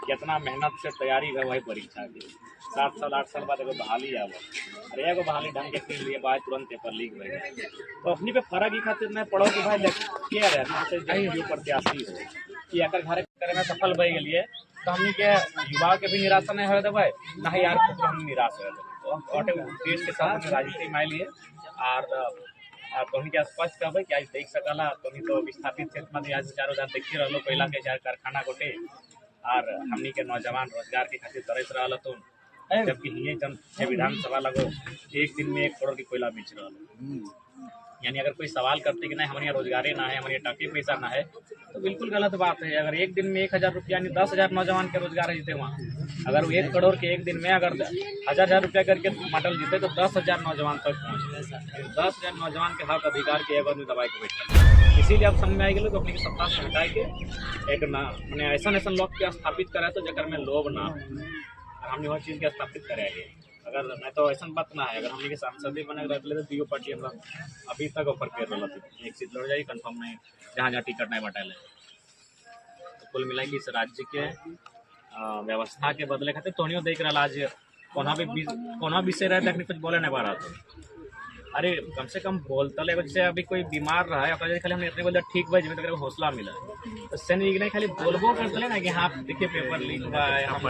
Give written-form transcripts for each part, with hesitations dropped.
कितना मेहनत से तैयारी है वही परीक्षा की। 7 साल 8 साल बाद एगो बहाली आवे, अरे एगो बहाली ढंग के फिर लिए बाद तुरंत पेपर लीक हो गए। तो अपनी पे फर्क ही खातिर नहीं पढ़ो कि भाई देख क्या रहे जो प्रत्याशी हो कि अगर घर करे में सफल बह गए तो हमनी के युवा के भी निराशा नहीं हो देवे ना ही यार हम निराश हो देवे। तो देश के साथ राजनीति में लिए और तुम्हें क्या स्पष्ट कहबे कि आज देख सकला तुम्हें तो विस्थापित क्षेत्र में आज 4,000 देखते रहो पहला के 4 कारखाना गोटे और हमनी के नौजवान रोजगार के खातिर तरस रहा तुम, जबकि हिये जन विधानसभा लगो 1 दिन में 1 करोड़ की कोयला बेच रहा। यानी अगर कोई सवाल करते कि नहीं हमारे यहाँ रोजगार ना है, हमारे यहाँ टके पैसा ना है, तो बिल्कुल गलत बात है। अगर 1 दिन में 1,000 रुपया यानी 10,000 नौजवान के रोजगार जीते वहाँ, अगर वो 1 करोड़ के 1 दिन में अगर 1,000 रुपया करके मटल जीते तो 10,000 नौजवान तक पहुँचे। 10,000 नौजवान के हक अधिकार के एक आदमी दबाई के बैठे। इसीलिए अब समझ में आई गए कि अपनी सत्ता से हटाए के एक ना मैंने ऐसा लोग के स्थापित करा तो जगह में लोभ ना हमने हर चीज़ के स्थापित कराएंगे। अगर मैं तो ऐसा बात ना है, अगर हम के सांसद बने रहते तो दियो पार्टी हम अभी तक ऑफर कर रहा थी 1 सीट लड़ जाएगी कंफर्म नहीं, जहाँ जहाँ टिकट नहीं बटाए। तो कुल मिला के इस राज्य के व्यवस्था के बदले खाते तो देख रहा आज कोना विषय रहे तक कुछ बोले नहीं पा रहा था। अरे कम से कम बोलता ले जैसे अभी कोई बीमार रहा है खाली हमने इतने बोलते ठीक भाई जिम्मे तक हौसला मिला तो नहीं खाली बोलबो करते ना कि हाँ देखिए पेपर लीक हुआ है, हम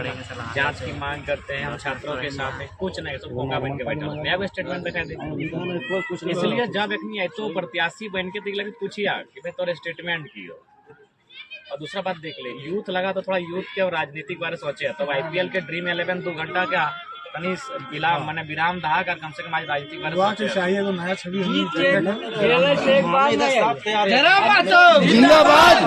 जांच की मांग करते हैं, हम छात्रों के साथ हैं, कुछ नहीं तो भोंगा बन के बैठा स्टेटमेंट दिखा दे। इसलिए जब एक तो प्रत्याशी बन के दिखला पूछिया कि भाई तोर स्टेटमेंट की हो। और दूसरा बात देख ले यूथ लगा तो थोड़ा यूथ के और राजनीतिक बारे सोचे तो IPL के ड्रीम 11 2 घंटा का मैंने विराम दहा कर कम से कम आज राजनीतिक बारे चाहिए तो नया छवि जिंदाबाद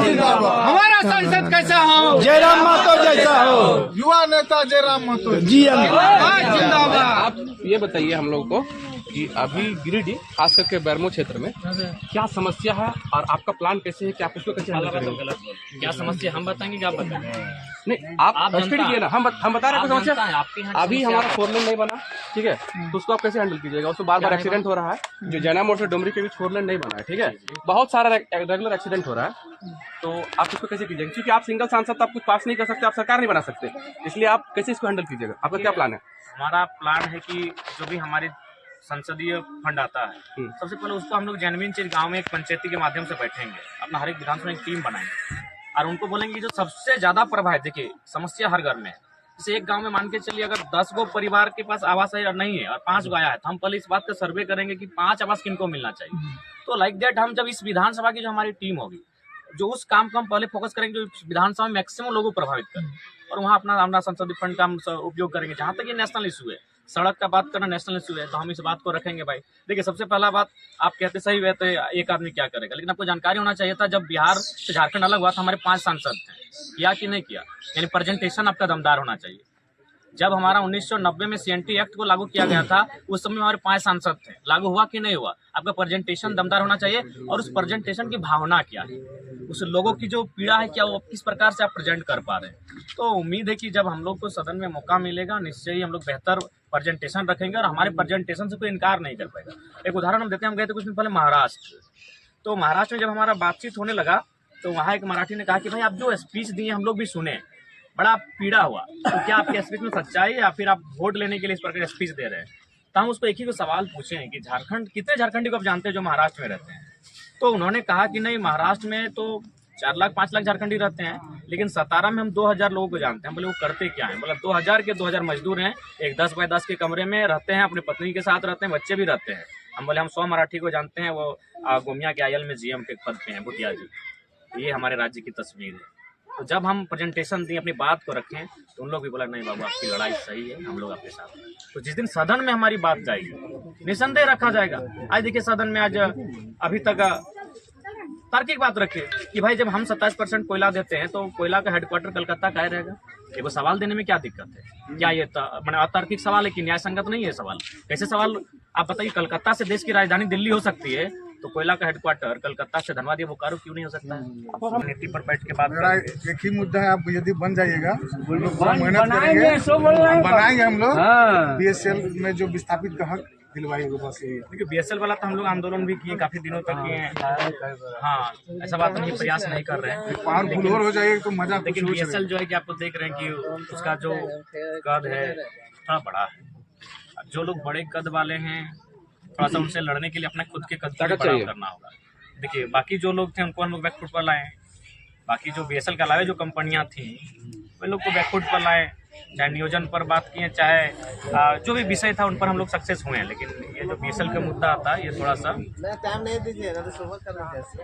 हमारा सांसद कैसा हो, जयराम महतो जैसा हो, युवा नेता जयराम महतो जी जिंदाबाद। आप ये बताइए हम लोग को कि अभी गिरिडीह खास करके बैरमो क्षेत्र में क्या समस्या है और आपका प्लान कैसे है कि आप उसको कैसे हल करेंगे? क्या समस्या हम बताएंगे क्या बताएंगे? नहीं आप दिए ना, हम बता रहे हैं समस्या। अभी हमारा 4 लेन नहीं बना, ठीक है, तो उसको आप कैसे हैंडल कीजिएगा? उसको बार एक्सीडेंट हो रहा है, जो जैना मोड़ से डुमरी के बीच 4 लेन नहीं बना है, ठीक है, बहुत सारा रेगुलर एक्सीडेंट हो रहा है, तो आप इसको कैसे कीजिएगा? क्योंकि आप सिंगल सांसद तो आप कुछ पास नहीं कर सकते, आप सरकार नहीं बना सकते, इसलिए आप कैसे इसको हैंडल कीजिएगा? आपका क्या प्लान है? हमारा प्लान है कि जो भी हमारी संसदीय फंड आता है सबसे पहले उसको हम लोग जेन्युइन चीज गांव में एक पंचायती के माध्यम से बैठेंगे, अपना हर एक विधानसभा एक टीम बनाएंगे और उनको बोलेंगे कि जो सबसे ज्यादा प्रभावित, देखिए समस्या हर घर में है, जैसे एक गांव में मान के चलिए अगर 10 गो परिवार के पास आवास है और नहीं है और 5 गो आया है तो हम पहले इस बात का सर्वे करेंगे कि 5 आवास किनको मिलना चाहिए। तो लाइक दैट हम जब इस विधानसभा की जो हमारी टीम होगी जो उस काम को हम पहले फोकस करेंगे जो विधानसभा में मैक्सिमम लोगों को प्रभावित करें और वहाँ अपना संसदीय फंड का हम उपयोग करेंगे। जहाँ तक ये नेशनल इशू है, सड़क का बात करना नेशनल इशू है, तो हम इस बात को रखेंगे। भाई देखिए सबसे पहला बात आप कहते सही है तो एक आदमी क्या करेगा, लेकिन आपको जानकारी होना चाहिए था जब बिहार से झारखंड अलग हुआ था हमारे 5 सांसद थे, किया कि नहीं किया, यानी प्रेजेंटेशन आपका दमदार होना चाहिए। जब हमारा 1990 में CNT एक्ट को लागू किया गया था उस समय हमारे 5 सांसद थे, लागू हुआ कि नहीं हुआ, आपका प्रेजेंटेशन दमदार होना चाहिए और उस प्रेजेंटेशन की भावना क्या है, उस लोगों की जो पीड़ा है क्या वो किस प्रकार से आप प्रेजेंट कर पा रहे हैं। तो उम्मीद है कि जब हम लोग को सदन में मौका मिलेगा निश्चय ही हम लोग बेहतर प्रेजेंटेशन रखेंगे और हमारे प्रेजेंटेशन से कोई इनकार नहीं कर पाएगा। एक उदाहरण हम देते हैं, हम गए थे कुछ दिन पहले महाराष्ट्र, तो महाराष्ट्र में जब हमारा बातचीत होने लगा तो वहाँ एक मराठी ने कहा कि भाई आप जो स्पीच दिए हम लोग भी सुने, बड़ा पीड़ा हुआ, तो क्या आपके स्पीच में सच्चाई है या फिर आप वोट लेने के लिए इस प्रकार स्पीच दे रहे हैं? तो हम उसको एक ही को सवाल पूछे हैं कि झारखंड कितने झारखंडी को आप जानते हैं जो महाराष्ट्र में रहते हैं? तो उन्होंने कहा कि नहीं महाराष्ट्र में तो 4 लाख 5 लाख झारखंडी रहते हैं, लेकिन सतारा में हम 2000 लोगों को जानते हैं। बोले वो करते क्या है? बोला 2000 के 2000 मजदूर हैं, एक 10 बाय 10 के कमरे में रहते हैं, अपनी पत्नी के साथ रहते हैं, बच्चे भी रहते हैं। हम बोले हम 100 मराठी को जानते हैं, वो गोमिया के IL में GM के पद पे हैं, भुतिया जी। तो ये हमारे राज्य की तस्वीर है। तो जब हम प्रेजेंटेशन दिए अपनी बात को रखें तो उन लोग भी बोला नहीं बाबू आपकी लड़ाई सही है, हम लोग आपके साथ हैं। तो जिस दिन सदन में हमारी बात जाएगी निसंदेह रखा जाएगा। आज देखिए सदन में आज अभी तक तार्किक बात रखे कि भाई जब हम 27% कोयला देते हैं तो कोयला का हेडक्वार्टर कलकत्ता का रहेगा। देखो सवाल देने में क्या दिक्कत है? क्या ये मैंने अतार्किक सवाल है कि न्याय संगत नहीं है सवाल? कैसे सवाल आप बताइए? कलकत्ता से देश की राजधानी दिल्ली हो सकती है तो कोयला का हेडक्वार्टर कलकत्ता से धनबाद या बोकारो क्यों नहीं हो सकता है? नीति पर बैठ के बात मेरा एक ही मुद्दा है, आप यदि बन जाइएगा मेहनत करेंगे, बनाएंगे हम लोग BSL में जो विस्थापित का हक दिलवाई होगी, बस यही है। देखिए बीएसएल वाला तो हम लोग आंदोलन भी किए, काफी दिनों तक किए हैं। हाँ, ऐसा बात नहीं, प्रयास नहीं कर रहे हैं। पावरफुल और हो जाएगी तो मजा कुछ लेकिन हो बीएसएल जो है कि आपको देख रहे हैं कि उसका जो कद है थोड़ा बड़ा है। जो लोग बड़े कद वाले हैं थोड़ा सा उनसे लड़ने के लिए अपना खुद के कद को भी ताकत बड़ा चाहिए। करना होगा। देखिए बाकी जो लोग थे उनको हम लोग बैकफुट पर लाए, बाकी जो बीएसएल के अलावा जो कंपनियां थी वे लोग को बैकफुट पर लाए, चाहे नियोजन पर बात किए, चाहे जो भी विषय था उन पर हम लोग सक्सेस हुए हैं। लेकिन ये जो बीएसएल का मुद्दा आता है ये थोड़ा सा टाइम नहीं दीजिएगा तो सुबह करना कैसे?